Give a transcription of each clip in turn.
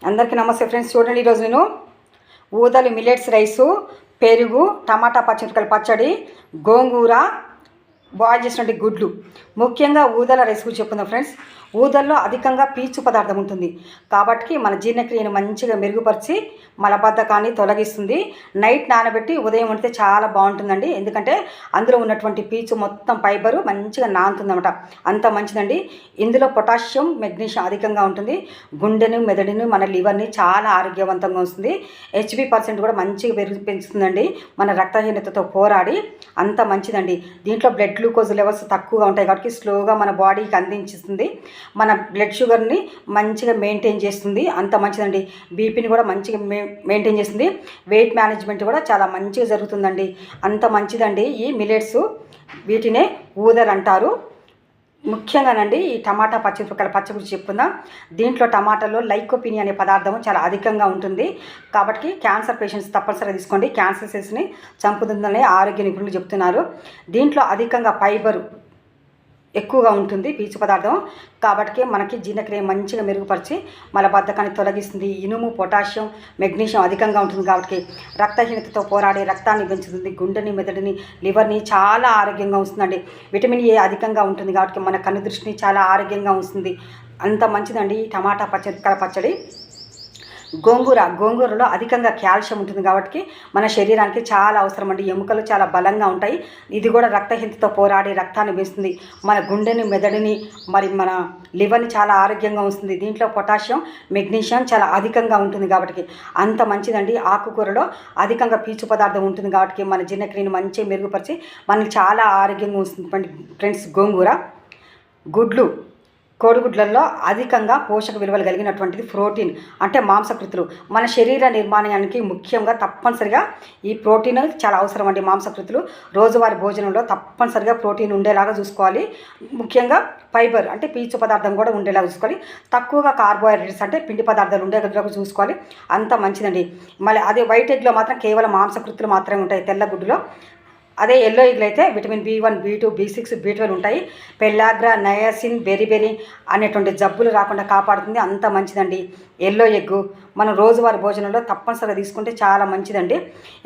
అందరికీ నమస్తే ఫ్రెండ్స్. చూడండి, ఈరోజు నేను ఊదలు మిల్లెట్స్ రైసు, పెరుగు, టమాటా పచ్చిమిరపకాయల పచ్చడి, గోంగూర, బాయిల్ చేసినటువంటి గుడ్లు, ముఖ్యంగా ఊదల రైస్ గురించి చెప్పుకుందాం ఫ్రెండ్స్. ఊదల్లో అధికంగా పీచు పదార్థం ఉంటుంది కాబట్టి మన జీర్ణక్రియను మంచిగా మెరుగుపరిచి మలబద్ధకాన్ని తొలగిస్తుంది. నైట్ నానబెట్టి ఉదయం వండితే చాలా బాగుంటుందండి. ఎందుకంటే అందులో ఉన్నటువంటి పీచు మొత్తం ఫైబరు మంచిగా నానుతుందన్నమాట. అంత మంచిదండి. ఇందులో పొటాషియం, మెగ్నీషియం అధికంగా ఉంటుంది. గుండెను, మెదడును, మన లివర్ని చాలా ఆరోగ్యవంతంగా వస్తుంది. HB% కూడా మంచిగా పెంచుతుందండి. మన రక్తహీనతతో పోరాడి అంత మంచిదండి. దీంట్లో బ్లడ్ గ్లూకోజ్ లెవెల్స్ తక్కువగా ఉంటాయి కాబట్టి స్లోగా మన బాడీకి అందించిస్తుంది. మన బ్లడ్ షుగర్ని మంచిగా మెయింటైన్ చేస్తుంది. అంత మంచిదండి. బీపీని కూడా మంచిగా మెయింటైన్ చేస్తుంది. వెయిట్ మేనేజ్మెంట్ కూడా చాలా మంచిగా జరుగుతుందండి. అంత మంచిదండి ఈ మిల్లెట్స్. వీటినే ఊదలు అంటారు. ముఖ్యంగానండి ఈ టమాటా పచ్చిమిరపకాయల పచ్చడి గురించి చెప్పుకుందాం. దీంట్లో టమాటాలో లైకోపిని అనే పదార్థం చాలా అధికంగా ఉంటుంది కాబట్టి క్యాన్సర్ పేషెంట్స్ తప్పనిసరిగా తీసుకోండి. క్యాన్సర్ సెల్స్ని చంపుతుందని ఆరోగ్య నిపుణులు చెప్తున్నారు. దీంట్లో అధికంగా ఫైబరు ఎక్కువగా ఉంటుంది, పీచు పదార్థం కాబట్టి మనకి జీర్ణక్రియ మంచిగా మెరుగుపరిచి మలబద్ధకాన్ని తొలగిస్తుంది. ఇనుము, పొటాషియం, మెగ్నీషియం అధికంగా ఉంటుంది కాబట్టి రక్తహీనతతో పోరాడే రక్తాన్ని పెంచుతుంది. గుండెని, మెదడుని, లివర్ని చాలా ఆరోగ్యంగా ఉంటుందండి. విటమిన్ ఏ అధికంగా ఉంటుంది కాబట్టి మన కన్ను దృష్టిని చాలా ఆరోగ్యంగా ఉంచుతుంది. అంత మంచిదండి ఈ టమాటా పచ్చిమిరపకాయల పచ్చడి. గోంగూరలో అధికంగా కాల్షియం ఉంటుంది కాబట్టి మన శరీరానికి చాలా అవసరం అండి. ఎముకలు చాలా బలంగా ఉంటాయి. ఇది కూడా రక్తహీనతతో పోరాడి రక్తాన్ని పెంచుతుంది. మన గుండెని, మెదడుని, మరి మన లివర్ని చాలా ఆరోగ్యంగా ఉంచుతుంది. దీంట్లో పొటాషియం, మెగ్నీషియం చాలా అధికంగా ఉంటుంది కాబట్టి అంత మంచిదండి. ఆకుకూరలో అధికంగా పీచు పదార్థం ఉంటుంది కాబట్టి మన జీర్ణక్రియను మంచిగా మెరుగుపరిచి మనకి చాలా ఆరోగ్యంగా ఉంచుతుంది ఫ్రెండ్స్. గోంగూర, గుడ్లు, కోడిగుడ్లలో అధికంగా పోషక విలువలు కలిగినటువంటిది ప్రోటీన్ అంటే మాంసకృతులు. మన శరీర నిర్మాణానికి ముఖ్యంగా తప్పనిసరిగా ఈ ప్రోటీన్ చాలా అవసరం అండి. మాంసకృతులు రోజువారీ భోజనంలో తప్పనిసరిగా ప్రోటీన్ ఉండేలాగా చూసుకోవాలి. ముఖ్యంగా ఫైబర్ అంటే పీచు పదార్థం కూడా ఉండేలాగా చూసుకోవాలి. తక్కువగా కార్బోహైడ్రేట్స్ అంటే పిండి పదార్థాలు ఉండేలాగా చూసుకోవాలి. అంత మంచిదండి. మళ్ళీ అదే వైట్ ఎగ్లో మాత్రం కేవలం మాంసకృతులు మాత్రమే ఉంటాయి, తెల్ల గుడ్డులో. అదే ఎల్లో ఎగ్లో అయితే vitamin B1, B2, B6, B12 ఉంటాయి. పెల్లాగ్రా, నయాసిన్, బెరిబెరి అనేటువంటి జబ్బులు రాకుండా కాపాడుతుంది. అంత మంచిదండి ఎల్లో ఎగ్గు. మనం రోజువారీ భోజనంలో తప్పనిసరిగా తీసుకుంటే చాలా మంచిదండి.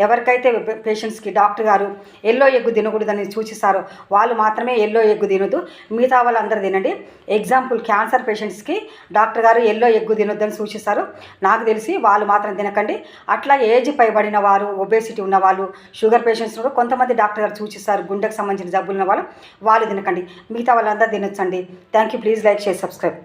ఎవరికైతే పేషెంట్స్కి డాక్టర్ గారు ఎల్లో ఎగ్గు తినకూడదని సూచిస్తారో వాళ్ళు మాత్రమే ఎల్లో ఎగ్గు తినొద్దు, మిగతా వాళ్ళు అందరూ తినండి. ఎగ్జాంపుల్ క్యాన్సర్ పేషెంట్స్కి డాక్టర్ గారు ఎల్లో ఎగ్గు తినొద్దని సూచిస్తారు. నాకు తెలిసి వాళ్ళు మాత్రం తినకండి. అట్లా ఏజ్ పైబడిన వారు, ఒబేసిటీ ఉన్నవాళ్ళు, షుగర్ పేషెంట్స్ కూడా కొంతమంది డాక్టర్ గారు సూచిస్తారు గుండెకు సంబంధించిన జబ్బులు ఉన్న వాళ్ళు తినకండి. మిగతా వాళ్ళందరూ తినొచ్చండి. Thank you. Please like, share, subscribe.